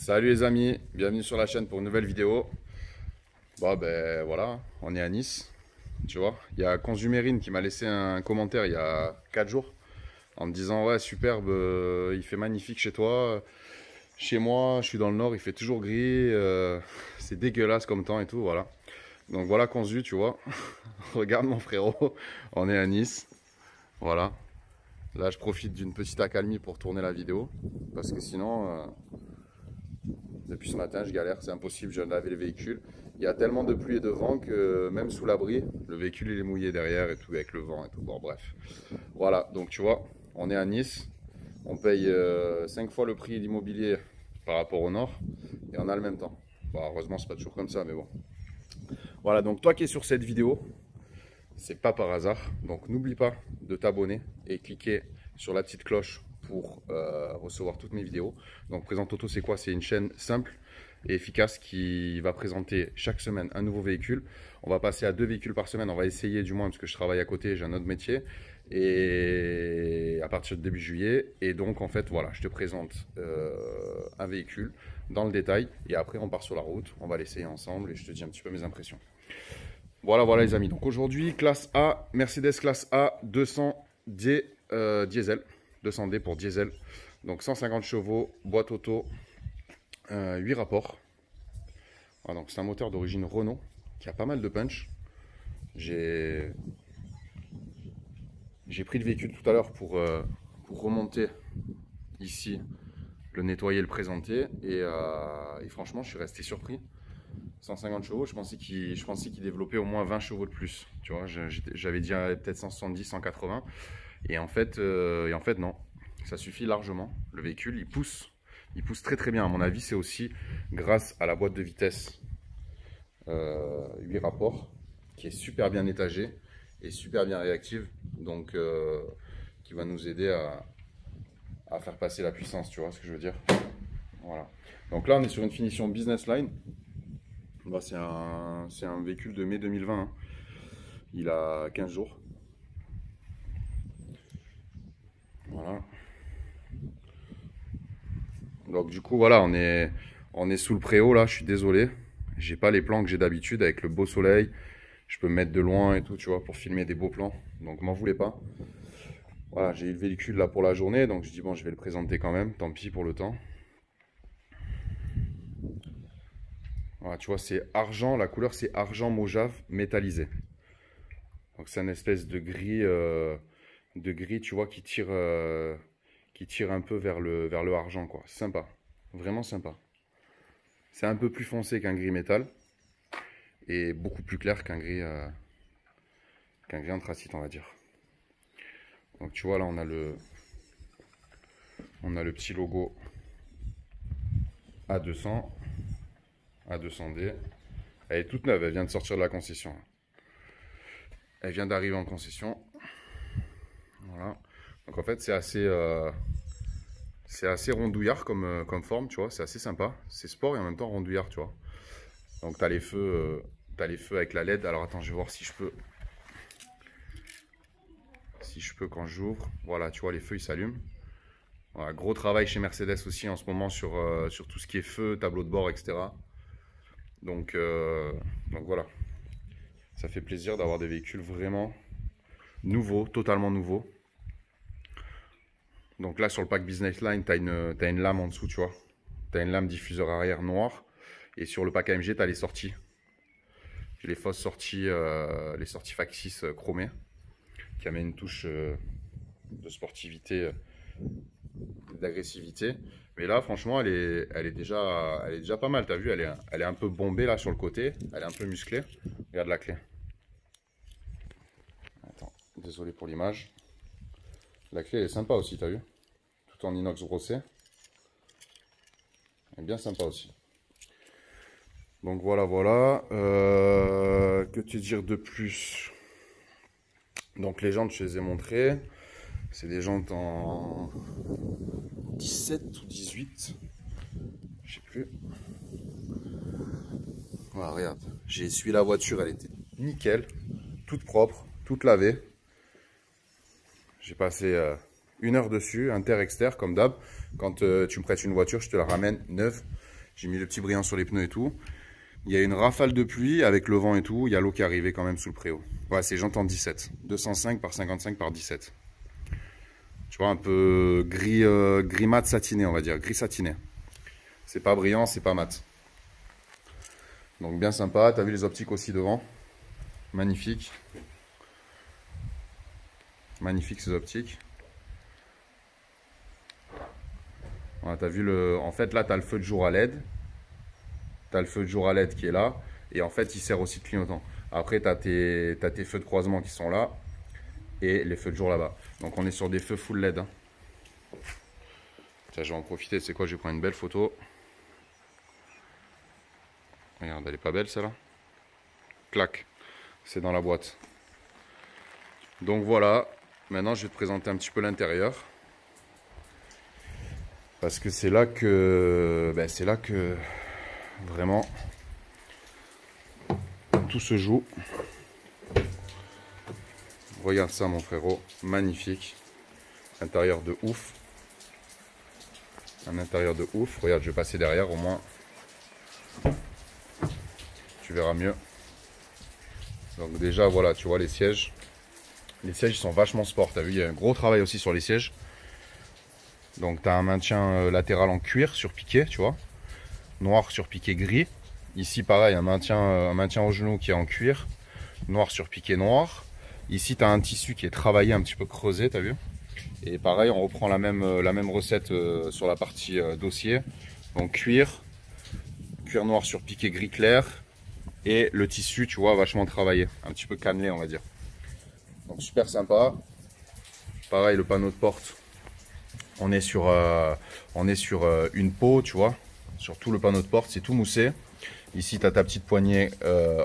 Salut les amis, bienvenue sur la chaîne pour une nouvelle vidéo. Bon ben voilà, on est à Nice, tu vois. Il y a Consumérine qui m'a laissé un commentaire il y a 4 jours en me disant ouais superbe, il fait magnifique chez toi. Chez moi, je suis dans le nord, il fait toujours gris, c'est dégueulasse comme temps et tout, voilà. Donc voilà Consu, tu vois. Regarde mon frérot, on est à Nice, voilà. Là je profite d'une petite accalmie pour tourner la vidéo parce que sinon... Depuis ce matin, je galère, c'est impossible, je viens de laver le véhicule. Il y a tellement de pluie et de vent que même sous l'abri, le véhicule il est mouillé derrière et tout, avec le vent et tout. Bon, bref. Voilà, donc tu vois, on est à Nice. On paye 5 fois le prix de l'immobilier par rapport au nord et on a le même temps. Bon, heureusement, c'est pas toujours comme ça, mais bon. Voilà, donc toi qui es sur cette vidéo, c'est pas par hasard. Donc n'oublie pas de t'abonner et cliquer sur la petite cloche pour recevoir toutes mes vidéos. Donc Présente Auto, c'est quoi? C'est une chaîne simple et efficace qui va présenter chaque semaine un nouveau véhicule. On va passer à 2 véhicules par semaine, on va essayer du moins parce que je travaille à côté, j'ai un autre métier. Et à partir de début juillet, et donc en fait voilà, je te présente un véhicule dans le détail et après on part sur la route, on va l'essayer ensemble et je te dis un petit peu mes impressions. Voilà les amis, donc aujourd'hui classe A, Mercedes classe A 200D diesel, 200D pour diesel, donc 150 chevaux, boîte auto, 8 rapports. Voilà, donc c'est un moteur d'origine Renault qui a pas mal de punch. J'ai pris le véhicule tout à l'heure pour remonter ici, le nettoyer, le présenter et franchement je suis resté surpris. 150 chevaux, je pensais qu'il développait au moins 20 chevaux de plus. Tu vois, j'avais dit peut-être 170, 180. Et en fait non, ça suffit largement. Le véhicule, il pousse très très bien. À mon avis, c'est aussi grâce à la boîte de vitesse 8 rapports, qui est super bien étagée et super bien réactive. Donc, qui va nous aider à faire passer la puissance, tu vois ce que je veux dire. Voilà. Donc là, on est sur une finition business line. Bah, c'est un véhicule de mai 2020, hein. Il a 15 jours. Voilà. Donc du coup, voilà, on est sous le préau là, je suis désolé. J'ai pas les plans que j'ai d'habitude avec le beau soleil. Je peux me mettre de loin et tout, tu vois, pour filmer des beaux plans. Donc m'en voulez pas. Voilà, j'ai eu le véhicule là pour la journée, donc je dis bon, je vais le présenter quand même, tant pis pour le temps. Voilà, tu vois, c'est argent, la couleur c'est argent mauve métallisé. Donc c'est une espèce de gris, tu vois, qui tire un peu vers le argent, quoi. Sympa, vraiment sympa. C'est un peu plus foncé qu'un gris métal et beaucoup plus clair qu'un gris anthracite, on va dire. Donc tu vois là, on a le petit logo A200, A200D. Elle est toute neuve, elle vient de sortir de la concession. Elle vient d'arriver en concession. Voilà. Donc en fait, c'est assez rondouillard comme forme, tu vois. C'est assez sympa. C'est sport et en même temps rondouillard, tu vois. Donc tu as les feux avec la LED. Alors attends, je vais voir si je peux. Si je peux quand j'ouvre. Voilà, tu vois, les feux ils s'allument. Voilà, gros travail chez Mercedes aussi en ce moment sur tout ce qui est feu, tableau de bord, etc. Donc voilà. Ça fait plaisir d'avoir des véhicules vraiment nouveaux, totalement nouveaux. Donc là, sur le pack Business Line, tu as une lame en dessous, tu vois. Tu as une lame diffuseur arrière noire. Et sur le pack AMG, tu as les sorties. Les fausses sorties, les sorties factices chromées, qui amènent une touche de sportivité, d'agressivité. Mais là, franchement, elle est déjà pas mal. Tu as vu, elle est un peu bombée là sur le côté. Elle est un peu musclée. Regarde la clé. Attends, désolé pour l'image. La clé elle est sympa aussi, tu as vu? Tout en inox brossé. Elle est bien sympa aussi. Donc voilà. Que te dire de plus? Donc les jantes, je les ai montrées. C'est des jantes en 17 ou 18. Je sais plus. Voilà, regarde. J'ai essuyé la voiture, elle était nickel. Toute propre, toute lavée. J'ai passé 1 heure dessus, inter-exter comme d'hab. Quand tu me prêtes une voiture, je te la ramène neuve. J'ai mis le petit brillant sur les pneus et tout. Il y a une rafale de pluie avec le vent et tout. Il y a l'eau qui est arrivée quand même sous le préau. Voilà, c'est jantes en 17. 205 par 55 par 17. Tu vois, un peu gris, gris mat satiné, on va dire. Gris satiné. C'est pas brillant, c'est pas mat. Donc bien sympa. T'as vu les optiques aussi devant. Magnifique. Magnifique ces optiques. Voilà, t'as vu le... En fait, là, tu as le feu de jour à LED. Tu as le feu de jour à LED qui est là. Et en fait, il sert aussi de clignotant. Après, tu as tes feux de croisement qui sont là. Et les feux de jour là-bas. Donc, on est sur des feux full LED. Hein. Tiens, je vais en profiter. C'est quoi? Je vais prendre une belle photo. Regarde, elle est pas belle, celle-là. Clac. C'est dans la boîte. Donc, voilà. Maintenant, je vais te présenter un petit peu l'intérieur. Parce que c'est là que, vraiment tout se joue. Regarde ça mon frérot, magnifique. Intérieur de ouf. Un intérieur de ouf. Regarde, je vais passer derrière au moins. Tu verras mieux. Donc déjà voilà, tu vois les sièges. Les sièges sont vachement sport. Tu as vu, il y a un gros travail aussi sur les sièges. Donc tu as un maintien latéral en cuir sur piqué, tu vois. Noir sur piqué gris. Ici pareil, un maintien au genou qui est en cuir. Noir sur piqué noir. Ici tu as un tissu qui est travaillé, un petit peu creusé, tu as vu. Et pareil, on reprend la même recette sur la partie dossier. Donc cuir noir sur piqué gris clair. Et le tissu, tu vois, vachement travaillé. Un petit peu cannelé, on va dire. Donc super sympa. Pareil, le panneau de porte. On est sur une peau, tu vois, sur tout le panneau de porte, c'est tout moussé. Ici, tu as ta petite poignée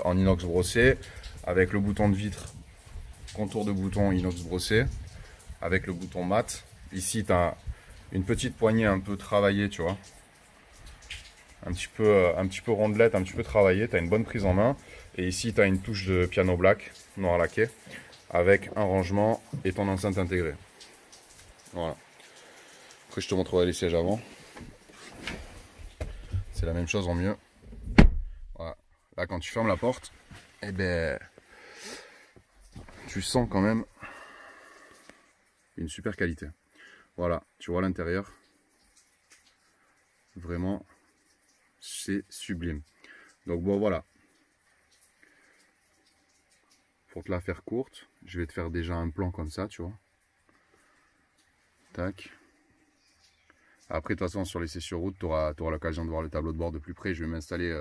en inox brossé, avec le bouton de vitre, contour de bouton inox brossé, avec le bouton mat. Ici, tu as une petite poignée un peu travaillée, tu vois, un petit peu rondelette, un petit peu travaillée. Tu as une bonne prise en main. Et ici, tu as une touche de piano black, noir laqué, avec un rangement et ton enceinte intégrée. Voilà. Après, je te montrerai les sièges avant. C'est la même chose en mieux. Voilà. Là, quand tu fermes la porte, eh ben, tu sens quand même une super qualité. Voilà, tu vois l'intérieur. Vraiment, c'est sublime. Donc bon, voilà. Pour te la faire courte, je vais te faire déjà un plan comme ça, tu vois. Tac. Après, de toute façon, sur l'essai sur route, tu auras l'occasion de voir le tableau de bord de plus près. Je vais m'installer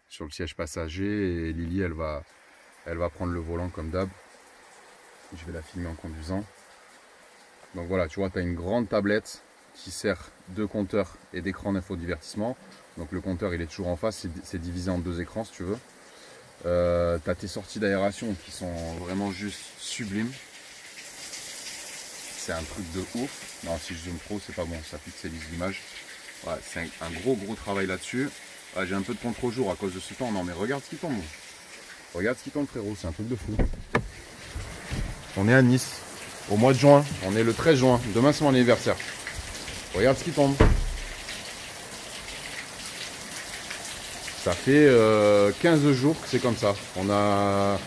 sur le siège passager et Lily, elle va prendre le volant comme d'hab. Je vais la filmer en conduisant. Donc voilà, tu vois, tu as une grande tablette qui sert de compteur et d'écran d'infodivertissement. Donc le compteur, il est toujours en face, c'est divisé en deux écrans si tu veux. Tu as tes sorties d'aération qui sont vraiment juste sublimes. C'est un truc de ouf. Non, si je zoome trop, c'est pas bon, ça pixelise l'image. Ouais, c'est un gros travail là-dessus. Ouais, j'ai un peu de contre-jour à cause de ce temps. Non, mais regarde ce qui tombe. Regarde ce qui tombe, frérot, c'est un truc de fou. On est à Nice, au mois de juin. On est le 13 juin. Demain, c'est mon anniversaire. Regarde ce qui tombe. Ça fait 15 jours que c'est comme ça. On a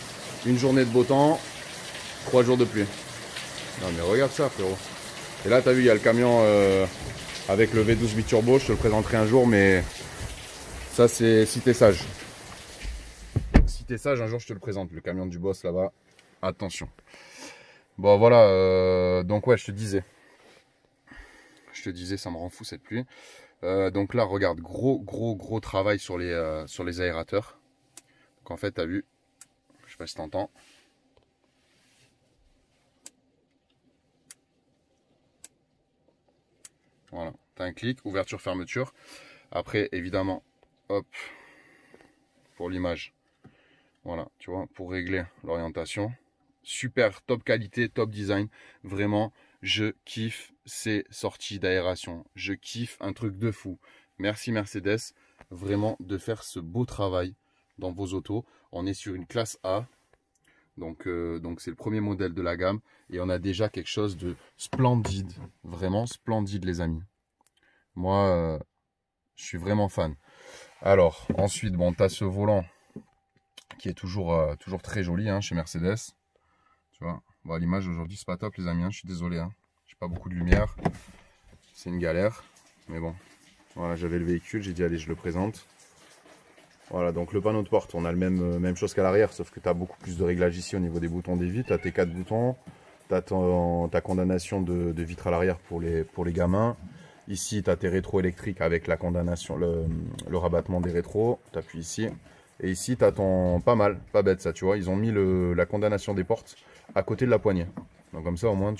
une journée de beau temps, 3 jours de pluie. Non mais regarde ça frérot. Et là t'as vu il y a le camion avec le V12 biturbo, je te le présenterai un jour mais ça c'est si t'es sage. Si t'es sage un jour je te le présente, le camion du boss là-bas. Attention. Bon voilà, donc ouais je te disais ça me rend fou cette pluie. Donc là regarde, gros travail sur les aérateurs. Donc en fait t'as vu, je sais pas si t'entends. Voilà, tu as un clic, ouverture, fermeture. Après, évidemment, hop, pour l'image. Voilà, tu vois, pour régler l'orientation. Super, top qualité, top design. Vraiment, je kiffe ces sorties d'aération. Je kiffe un truc de fou. Merci Mercedes, vraiment de faire ce beau travail dans vos autos. On est sur une classe A. Donc c'est le premier modèle de la gamme et on a déjà quelque chose de splendide, vraiment splendide les amis. Moi, je suis vraiment fan. Alors, ensuite, bon, tu as ce volant qui est toujours très joli hein, chez Mercedes. Tu vois, bon, l'image aujourd'hui, c'est pas top, les amis. Hein, je suis désolé. Hein. J'ai pas beaucoup de lumière. C'est une galère. Mais bon, voilà, j'avais le véhicule. J'ai dit, allez, je le présente. Voilà, donc le panneau de porte, on a le même chose qu'à l'arrière, sauf que tu as beaucoup plus de réglages ici au niveau des boutons d'évite. Tu as tes 4 boutons. Tu as ta condamnation de vitre à l'arrière pour les gamins. Ici, tu as tes rétros électriques avec la condamnation, le rabattement des rétros. Tu appuies ici. Et ici, tu as ton... Pas mal, pas bête ça, tu vois. Ils ont mis la condamnation des portes à côté de la poignée. Donc comme ça, au moins,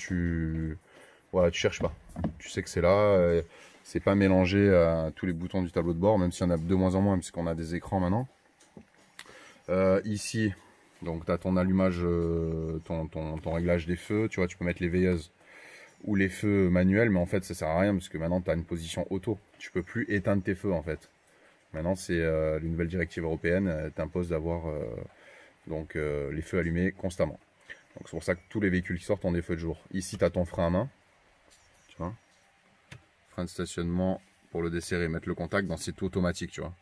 voilà, tu cherches pas. Tu sais que c'est là. C'est pas mélangé à tous les boutons du tableau de bord, même si on a de moins en moins, puisqu'on a des écrans maintenant. Ici, donc tu as ton allumage, ton réglage des feux. Tu vois, tu peux mettre les veilleuses ou les feux manuels, mais en fait ça sert à rien parce que maintenant tu as une position auto. Tu peux plus éteindre tes feux en fait. Maintenant c'est les nouvelles directives européennes t'imposent d'avoir les feux allumés constamment. Donc c'est pour ça que tous les véhicules qui sortent ont des feux de jour. Ici tu as ton frein à main. Tu vois, frein de stationnement pour le desserrer, mettre le contact, c'est tout automatique, tu vois.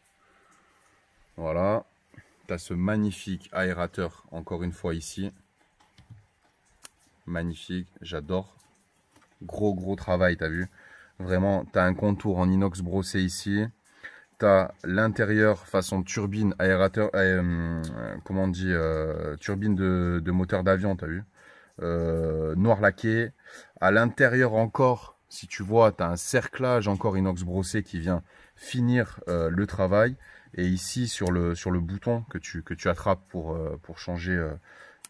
Voilà. Tu as ce magnifique aérateur encore une fois ici. Magnifique, j'adore. Gros travail, t'as vu. Vraiment, tu as un contour en inox brossé ici. Tu as l'intérieur façon turbine, aérateur, comment on dit, turbine de moteur d'avion, tu as vu. Noir laqué. À l'intérieur encore, si tu vois, tu as un cerclage encore inox brossé qui vient finir le travail. Et ici, sur le bouton que tu attrapes pour changer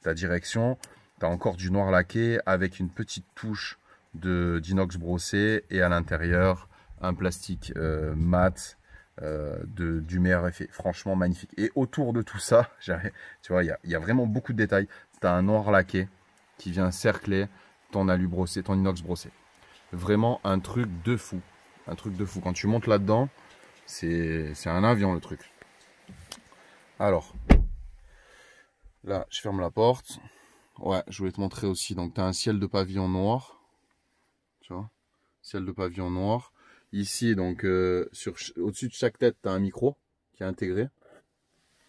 ta direction, tu as encore du noir laqué avec une petite touche d'inox brossé et à l'intérieur un plastique mat du meilleur effet. Franchement magnifique. Et autour de tout ça, tu vois, il y a vraiment beaucoup de détails. Tu as un noir laqué qui vient cercler ton alu brossé, ton inox brossé. Vraiment un truc de fou. Un truc de fou. Quand tu montes là-dedans, c'est un avion le truc. Alors, là, je ferme la porte. Ouais, je voulais te montrer aussi. Donc, tu as un ciel de pavillon noir. Tu vois, ciel de pavillon noir. Ici, donc, au-dessus de chaque tête, tu as un micro qui est intégré.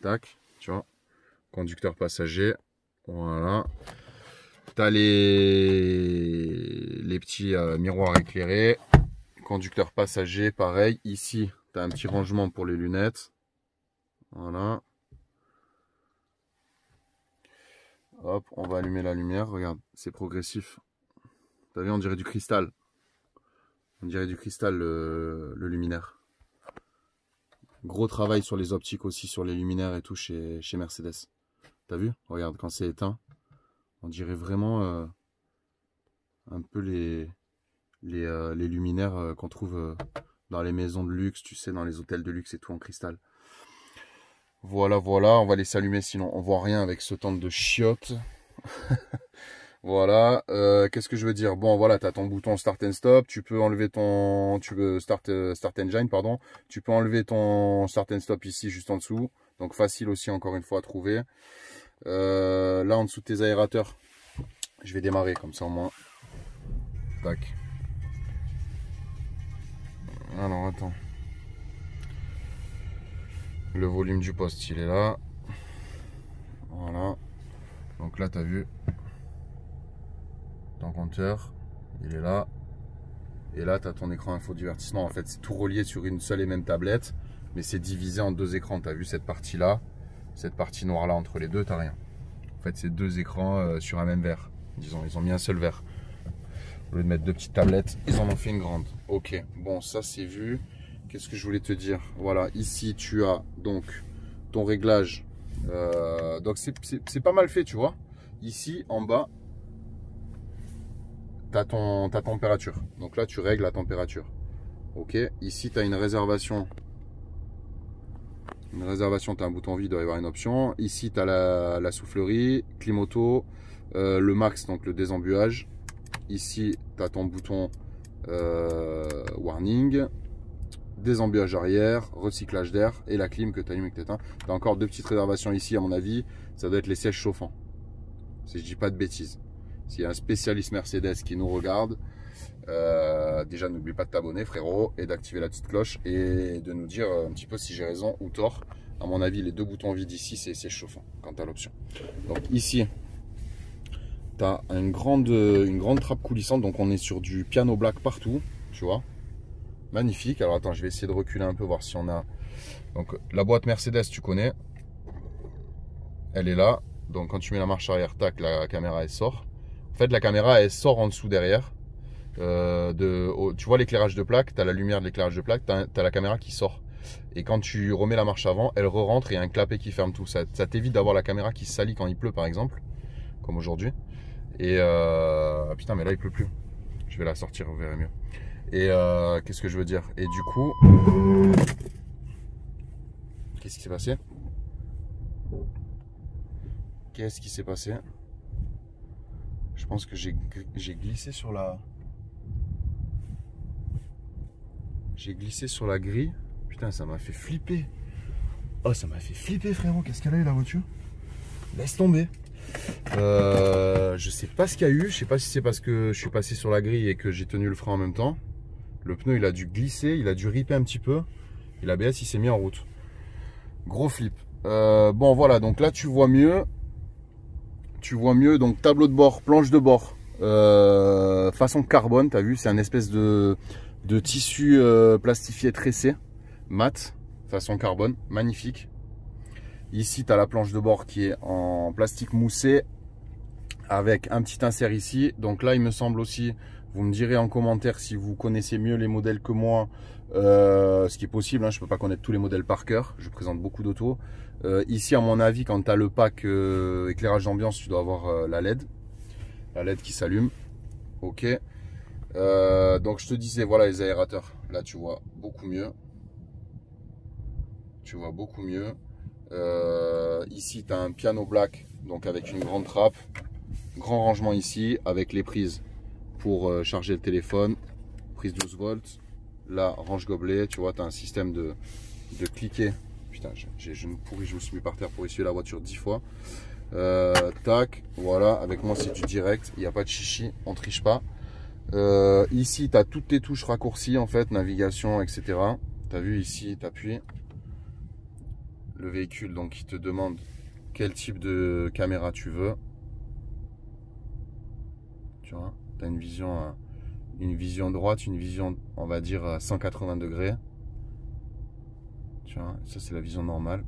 Tac, tu vois. Conducteur passager. Voilà. Tu as les petits miroirs éclairés. Conducteur passager, pareil. Ici, tu as un petit rangement pour les lunettes. Voilà. Hop, on va allumer la lumière. Regarde, c'est progressif. T'as vu, on dirait du cristal. On dirait du cristal, le luminaire. Gros travail sur les optiques aussi, sur les luminaires et tout chez Mercedes. T'as vu? Regarde, quand c'est éteint, on dirait vraiment un peu les luminaires qu'on trouve dans les maisons de luxe, tu sais, dans les hôtels de luxe et tout en cristal. Voilà, on va les s'allumer, sinon on voit rien avec ce temps de chiottes. Voilà, qu'est-ce que je veux dire? Bon, voilà, tu as ton bouton Start and Stop, tu peux enlever Start Engine, pardon. Tu peux enlever ton Start and Stop ici, juste en dessous. Donc facile aussi, encore une fois, à trouver. Là, en dessous de tes aérateurs, je vais démarrer comme ça au moins. Tac. Alors, attends. Le volume du poste, il est là. Voilà. Donc là, tu as vu ton compteur, il est là. Et là, tu as ton écran infodivertissement. En fait, c'est tout relié sur une seule et même tablette. Mais c'est divisé en deux écrans. Tu as vu cette partie-là, cette partie noire-là entre les deux, tu n'as rien. En fait, c'est deux écrans sur un même verre. Disons, ils ont mis un seul verre. Au lieu de mettre deux petites tablettes, ils en ont fait une grande. Ok, bon, ça c'est vu. Qu'est-ce que je voulais te dire? Voilà, ici tu as donc ton réglage. Donc c'est pas mal fait, tu vois. Ici en bas, tu as ta température. Donc là, tu règles la température. Ok, ici tu as une réservation. Tu as un bouton vide, il doit y avoir une option. Ici, tu as la soufflerie, clim auto, le max, donc le désembuage. Ici, tu as ton bouton warning, désembuage arrière, recyclage d'air et la clim que tu allumes et que tu éteins. Tu as encore deux petites réservations ici, à mon avis. Ça doit être les sièges chauffants. Si je dis pas de bêtises. S'il y a un spécialiste Mercedes qui nous regarde, Déjà, n'oublie pas de t'abonner, frérot, et d'activer la petite cloche et de nous dire un petit peu si j'ai raison ou tort. À mon avis, les deux boutons vides ici, c'est chauffant quand tu as l'option. Donc ici, tu as une grande trappe coulissante. Donc on est sur du piano black partout, tu vois. Magnifique. Alors attends, je vais essayer de reculer un peu, voir si on a... Donc la boîte Mercedes, tu connais. Elle est là. Donc quand tu mets la marche arrière, tac, la caméra elle sort. En fait, la caméra elle sort en dessous derrière. Tu vois l'éclairage de plaque, tu as la lumière de l'éclairage de plaque, tu as la caméra qui sort. Et quand tu remets la marche avant, elle re-rentre et il y a un clapet qui ferme tout. Ça t'évite d'avoir la caméra qui se salit quand il pleut par exemple, comme aujourd'hui. Et putain, mais là il pleut plus. Je vais la sortir, vous verrez mieux. Et qu'est-ce que je veux dire? Et du coup, qu'est-ce qui s'est passé? Qu'est-ce qui s'est passé? Je pense que j'ai glissé sur la... J'ai glissé sur la grille. Putain, ça m'a fait flipper. Oh, ça m'a fait flipper, frérot. Qu'est-ce qu'elle a eu, la voiture? Laisse tomber. Je sais pas ce qu'il y a eu. Je sais pas si c'est parce que je suis passé sur la grille et que j'ai tenu le frein en même temps. Le pneu, il a dû glisser. Il a dû ripper un petit peu. Et l'ABS, il s'est mis en route. Gros flip. Bon, voilà. Donc là, tu vois mieux. Tu vois mieux. Donc, tableau de bord, planche de bord. Façon carbone. Tu as vu, c'est un espèce de tissu plastifié tressé. Mat. Façon carbone. Magnifique. Ici, tu as la planche de bord qui est en plastique moussé avec un petit insert ici. Donc là, il me semble aussi, vous me direz en commentaire si vous connaissez mieux les modèles que moi, ce qui est possible. Hein, je ne peux pas connaître tous les modèles par cœur. Je présente beaucoup d'autos. Ici, à mon avis, quand tu as le pack éclairage d'ambiance, tu dois avoir la LED. La LED qui s'allume. Ok. Donc, je te disais, voilà les aérateurs. Là, tu vois beaucoup mieux. Tu vois beaucoup mieux. Ici, tu as un piano black, donc avec une grande trappe, grand rangement ici, avec les prises pour charger le téléphone, prise 12 volts, là, range gobelet, tu vois, tu as un système de cliquer. Putain, j'ai genou pourri, je me suis mis par terre pour essuyer la voiture 10 fois. Tac, voilà, avec moi c'est du direct, il n'y a pas de chichi, on triche pas. Ici, tu as toutes tes touches raccourcies, en fait, navigation, etc. Tu as vu ici, tu appuies. Le véhicule, donc il te demande quel type de caméra tu veux. Tu vois, tu as une vision droite, une vision, on va dire, à 180 degrés. Tu vois, ça c'est la vision normale.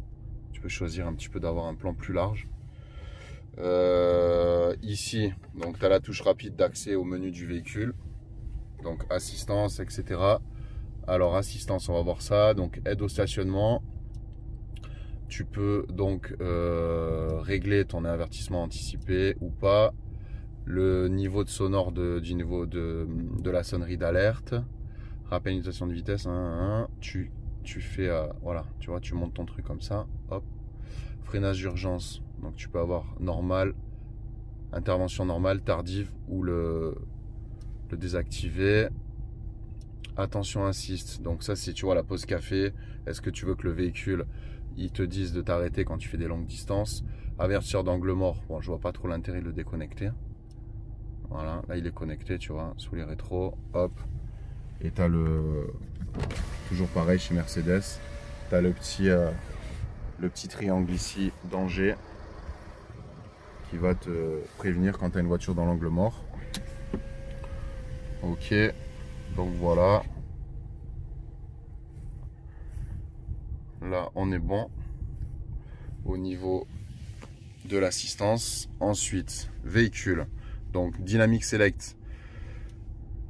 Tu peux choisir un petit peu d'avoir un plan plus large. Ici, donc tu as la touche rapide d'accès au menu du véhicule. Donc assistance, etc. Alors assistance, on va voir ça. Donc aide au stationnement. Tu peux donc régler ton avertissement anticipé ou pas, le niveau de sonore de la sonnerie d'alerte, rappel limitation de vitesse, tu fais, voilà, tu vois, tu montes ton truc comme ça, hop, freinage d'urgence, donc tu peux avoir normal, intervention normale, tardive ou le désactiver. Attention assist, donc ça c'est, tu vois, la pause café. Est-ce que tu veux que le véhicule ils te disent de t'arrêter quand tu fais des longues distances? Avertisseur d'angle mort, bon je vois pas trop l'intérêt de le déconnecter. Voilà, là il est connecté, tu vois, sous les rétros, hop. Et tu as toujours pareil chez Mercedes, tu as le petit triangle ici, danger, qui va te prévenir quand tu as une voiture dans l'angle mort. Ok, donc voilà. Là, on est bon au niveau de l'assistance. Ensuite, véhicule. Donc, Dynamic Select.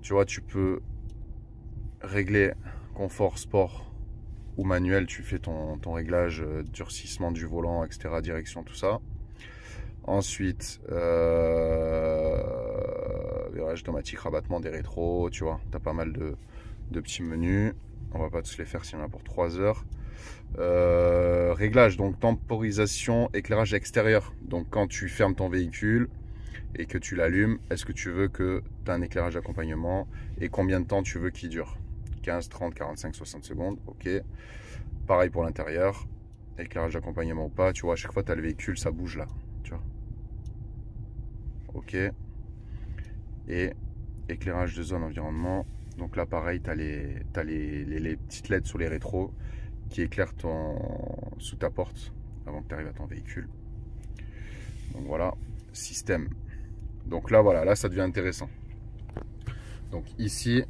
Tu vois, tu peux régler confort, sport ou manuel. Tu fais ton réglage, durcissement du volant, etc. Direction, tout ça. Ensuite, virage automatique, rabattement des rétros. Tu vois, tu as pas mal de petits menus. On va pas tous les faire, sinon on a pour 3 heures. Réglage, donc temporisation, éclairage extérieur. Donc quand tu fermes ton véhicule et que tu l'allumes, est-ce que tu veux que tu as un éclairage d'accompagnement et combien de temps tu veux qu'il dure? 15, 30, 45, 60 secondes. Ok. Pareil pour l'intérieur. Éclairage d'accompagnement ou pas. Tu vois, à chaque fois tu as le véhicule, ça bouge là. Tu vois. Ok. Et éclairage de zone environnement. Donc là pareil, tu as, les petites LED sur les rétros qui éclairent sous ta porte avant que tu arrives à ton véhicule. Donc voilà, système. Donc là voilà, là ça devient intéressant. Donc ici,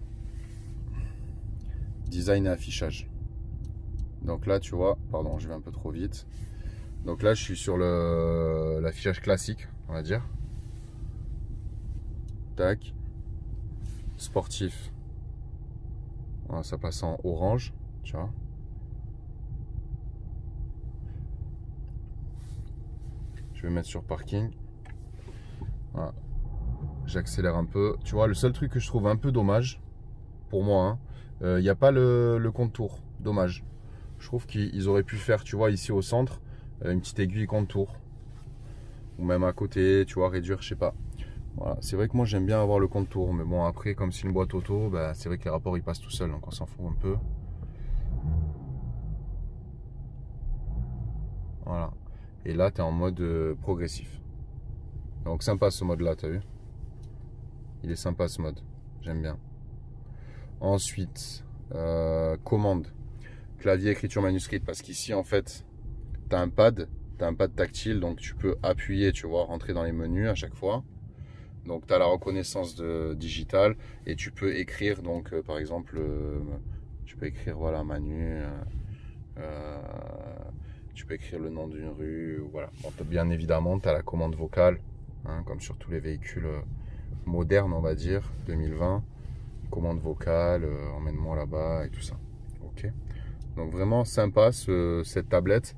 design et affichage. Donc là tu vois, pardon je vais un peu trop vite. Donc là je suis sur l'affichage classique, on va dire. Tac. Sportif. Voilà, ça passe en orange, tu vois. Je vais mettre sur parking. Voilà. J'accélère un peu. Tu vois, le seul truc que je trouve un peu dommage, pour moi, il n'y a pas le contour. Dommage. Je trouve qu'ils auraient pu faire, tu vois, ici au centre, une petite aiguille contour. Ou même à côté, tu vois, réduire, je sais pas. Voilà. C'est vrai que moi j'aime bien avoir le contour, mais bon après comme c'est une boîte auto, bah, c'est vrai que les rapports ils passent tout seuls, donc on s'en fout un peu. Voilà. Et là tu es en mode progressif. Donc sympa ce mode là, tu as vu? Il est sympa ce mode, j'aime bien. Ensuite, commande. Clavier, écriture manuscrite, parce qu'ici en fait tu as un pad tactile, donc tu peux appuyer, tu vois, rentrer dans les menus à chaque fois. Donc tu as la reconnaissance digitale et tu peux écrire, donc par exemple, tu peux écrire voilà Manu, tu peux écrire le nom d'une rue, voilà. Bon, bien évidemment tu as la commande vocale, hein, comme sur tous les véhicules modernes on va dire, 2020, commande vocale, emmène-moi là-bas et tout ça. Ok. Donc vraiment sympa cette tablette.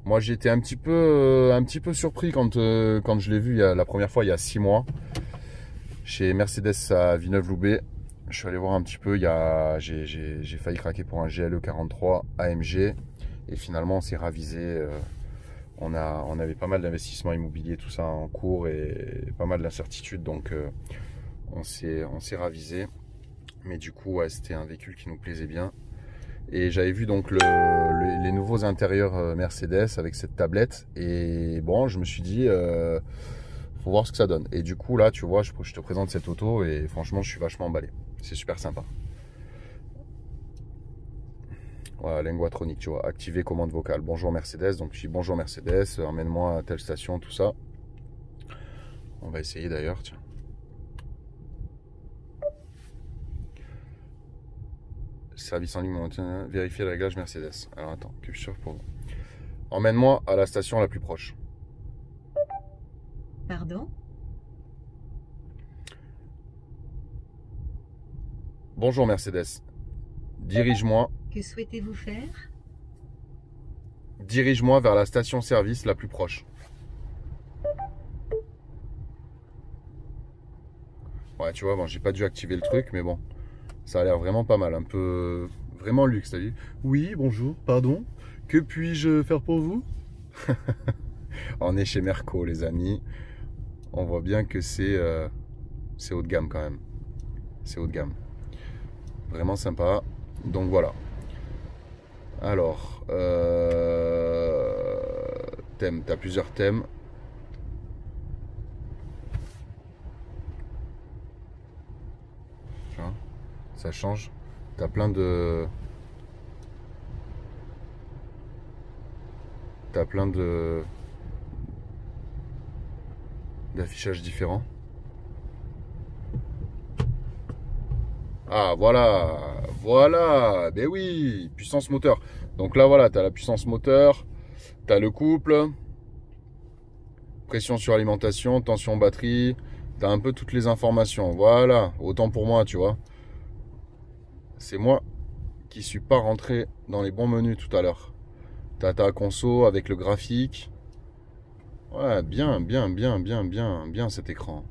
Moi j'ai été un petit peu surpris quand je l'ai vu la première fois il y a 6 mois. Chez Mercedes à Villeneuve-Loubet, je suis allé voir un petit peu, j'ai failli craquer pour un GLE 43 AMG et finalement on s'est ravisé, on avait pas mal d'investissements immobiliers, tout ça en cours et pas mal d'incertitudes, donc on s'est ravisé, mais du coup ouais, c'était un véhicule qui nous plaisait bien. Et j'avais vu donc les nouveaux intérieurs Mercedes avec cette tablette et bon je me suis dit faut voir ce que ça donne. Et du coup là tu vois je te présente cette auto et franchement je suis vachement emballé. C'est super sympa. Voilà, linguatronique, tu vois, activer commande vocale. Bonjour Mercedes, donc je dis bonjour Mercedes, emmène-moi à telle station, tout ça. On va essayer d'ailleurs, tiens. Service en ligne, vérifier le réglage Mercedes. Alors attends, que je suis sûr pour vous. Emmène-moi à la station la plus proche. Pardon? Bonjour Mercedes. Dirige-moi. Que souhaitez-vous faire? Dirige-moi vers la station-service la plus proche. Ouais, tu vois, bon, j'ai pas dû activer le truc, mais bon, ça a l'air vraiment pas mal, un peu vraiment luxe, t'as vu? Oui, bonjour, pardon. Que puis-je faire pour vous? On est chez Merco, les amis. On voit bien que c'est haut de gamme quand même. C'est haut de gamme. Vraiment sympa. Donc voilà. Alors, thème, tu as plusieurs thèmes. Tu vois, ça change. Tu as plein de... d'affichages différents. Ah voilà, voilà, ben oui, puissance moteur. Donc là voilà, tu as la puissance moteur, tu as le couple, pression sur alimentation, tension batterie, tu as un peu toutes les informations. Voilà, autant pour moi, tu vois. C'est moi qui suis pas rentré dans les bons menus tout à l'heure. Tu as ta conso avec le graphique. Ouais, bien cet écran.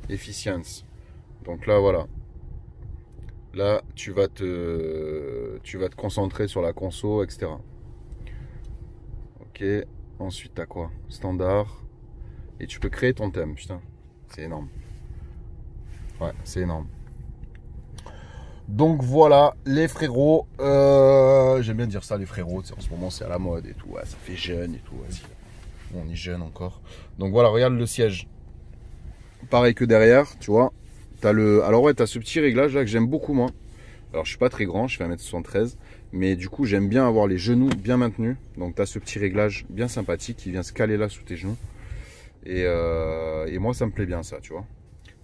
Efficience. Donc là voilà. Là, tu vas te concentrer sur la conso, etc. Ok. Ensuite, t'as quoi? Standard. Et tu peux créer ton thème. Putain, c'est énorme. Ouais, c'est énorme. Donc voilà, les frérots. J'aime bien dire ça, les frérots. En ce moment, c'est à la mode et tout. Ouais, ça fait jeune et tout. Ouais, on est jeune encore. Donc voilà, regarde le siège. Pareil que derrière, tu vois. Alors ouais, tu as ce petit réglage là que j'aime beaucoup moi. Alors je suis pas très grand, je fais 1m73. Mais du coup j'aime bien avoir les genoux bien maintenus. Donc tu as ce petit réglage bien sympathique qui vient se caler là sous tes genoux. Et moi ça me plaît bien ça, tu vois.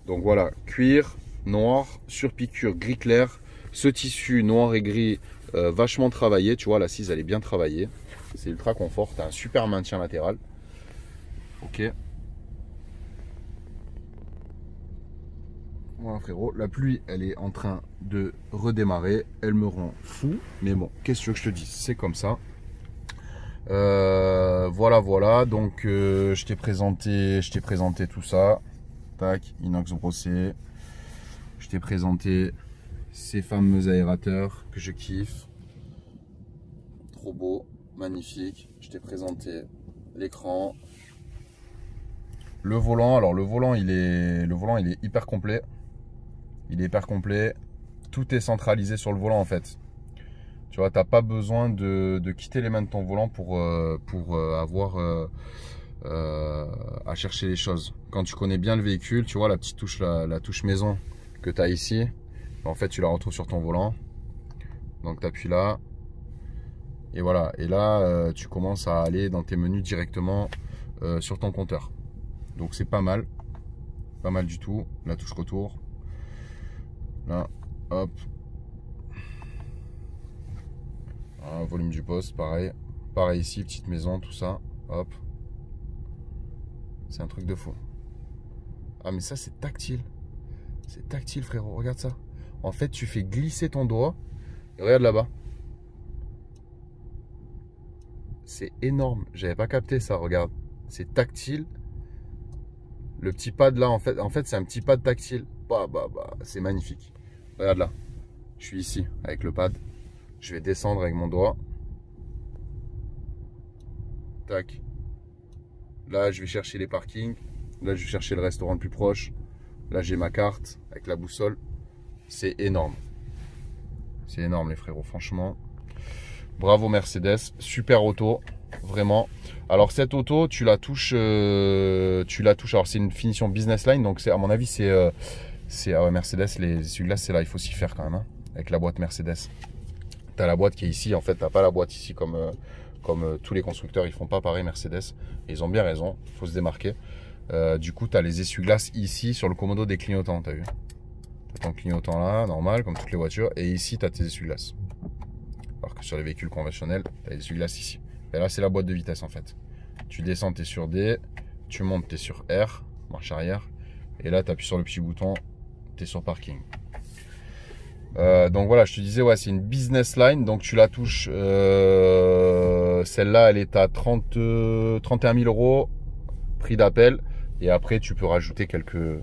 Donc voilà, cuir, noir, sur piqûre, gris clair. Ce tissu noir et gris vachement travaillé, tu vois, l'assise elle est bien travaillée. C'est ultra confort, tu as un super maintien latéral. Ok. Voilà frérot, la pluie elle est en train de redémarrer, elle me rend fou, mais bon, qu'est-ce que tu veux que je te dise, c'est comme ça. Voilà, donc je t'ai présenté tout ça. Tac, inox brossé. Je t'ai présenté ces fameux aérateurs que je kiffe. Trop beau, magnifique. Je t'ai présenté l'écran. Le volant, alors le volant il est hyper complet. Il est hyper complet. Tout est centralisé sur le volant en fait. Tu vois, t'as pas besoin de quitter les mains de ton volant pour avoir à chercher les choses. Quand tu connais bien le véhicule, tu vois la petite touche, la touche maison que tu as ici, en fait tu la retrouves sur ton volant. Donc tu appuies là. Et voilà. Et là, tu commences à aller dans tes menus directement sur ton compteur. Donc c'est pas mal. Pas mal du tout. La touche retour. Là, hop. Voilà, volume du poste, pareil. Pareil ici, petite maison, tout ça. Hop. C'est un truc de fou. Ah mais ça c'est tactile. C'est tactile frérot, regarde ça. En fait tu fais glisser ton doigt. Et regarde là-bas. C'est énorme. J'avais pas capté ça, regarde. C'est tactile. Le petit pad là, en fait c'est un petit pad tactile. C'est magnifique. Regarde là. Je suis ici avec le pad. Je vais descendre avec mon doigt. Tac. Là, je vais chercher les parkings. Là, je vais chercher le restaurant le plus proche. Là, j'ai ma carte avec la boussole. C'est énorme. C'est énorme, les frérots, franchement. Bravo Mercedes. Super auto. Vraiment. Alors, cette auto, tu la touches. Alors, c'est une finition business line. Donc, à mon avis, c'est Mercedes. Les essuie-glaces, c'est là. Il faut s'y faire quand même. Hein, avec la boîte Mercedes. Tu as la boîte qui est ici. En fait, tu n'as pas la boîte ici comme tous les constructeurs. Ils font pas pareil Mercedes. Et ils ont bien raison. Il faut se démarquer. Du coup, tu as les essuie-glaces ici sur le commodo des clignotants. Tu as vu? Tu as ton clignotant là, normal, comme toutes les voitures. Et ici, tu as tes essuie-glaces. Alors que sur les véhicules conventionnels, tu as les essuie-glaces ici. Et là, c'est la boîte de vitesse en fait. Tu descends, tu es sur D. Tu montes, tu es sur R, marche arrière. Et là, tu appuies sur le petit bouton, tu es sur parking. Donc voilà, je te disais, ouais, c'est une business line. Donc tu la touches. Celle-là, elle est à 31 000 euros, prix d'appel. Et après, tu peux rajouter quelques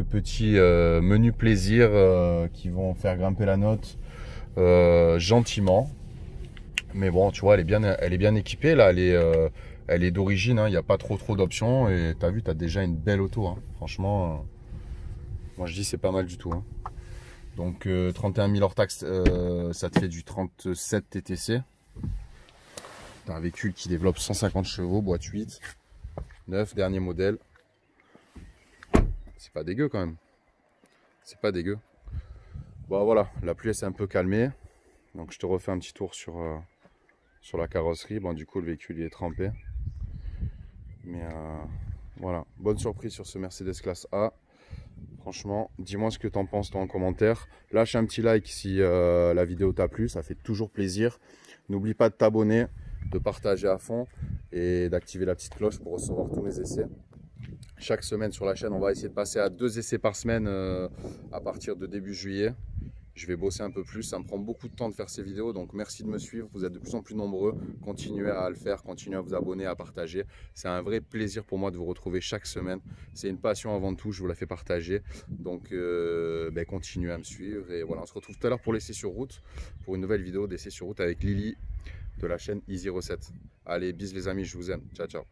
petits menus plaisir qui vont faire grimper la note gentiment. Mais bon, tu vois, elle est bien équipée. Là, elle est d'origine. Il n'y a pas trop d'options. Et tu as vu, tu as déjà une belle auto. Hein. Franchement, moi je dis c'est pas mal du tout. Hein. Donc 31 000 hors taxe, ça te fait du 37 TTC. Tu as un véhicule qui développe 150 chevaux, boîte 8, 9, dernier modèle. C'est pas dégueu quand même. C'est pas dégueu. Bon voilà, la pluie s'est un peu calmée. Donc je te refais un petit tour sur la carrosserie. Bon du coup le véhicule il est trempé. Mais voilà, bonne surprise sur ce Mercedes classe A. Franchement, dis-moi ce que tu en penses toi en commentaire. Lâche un petit like si la vidéo t'a plu, ça fait toujours plaisir. N'oublie pas de t'abonner, de partager à fond et d'activer la petite cloche pour recevoir tous mes essais. Chaque semaine sur la chaîne, on va essayer de passer à 2 essais par semaine à partir de début juillet. Je vais bosser un peu plus, ça me prend beaucoup de temps de faire ces vidéos, donc merci de me suivre, vous êtes de plus en plus nombreux, continuez à le faire, continuez à vous abonner, à partager. C'est un vrai plaisir pour moi de vous retrouver chaque semaine, c'est une passion avant tout, je vous la fais partager, donc continuez à me suivre et voilà, on se retrouve tout à l'heure pour l'essai sur route, pour une nouvelle vidéo d'essai sur route avec Lily de la chaîne Easy Recette. Allez, bis les amis, je vous aime, ciao ciao.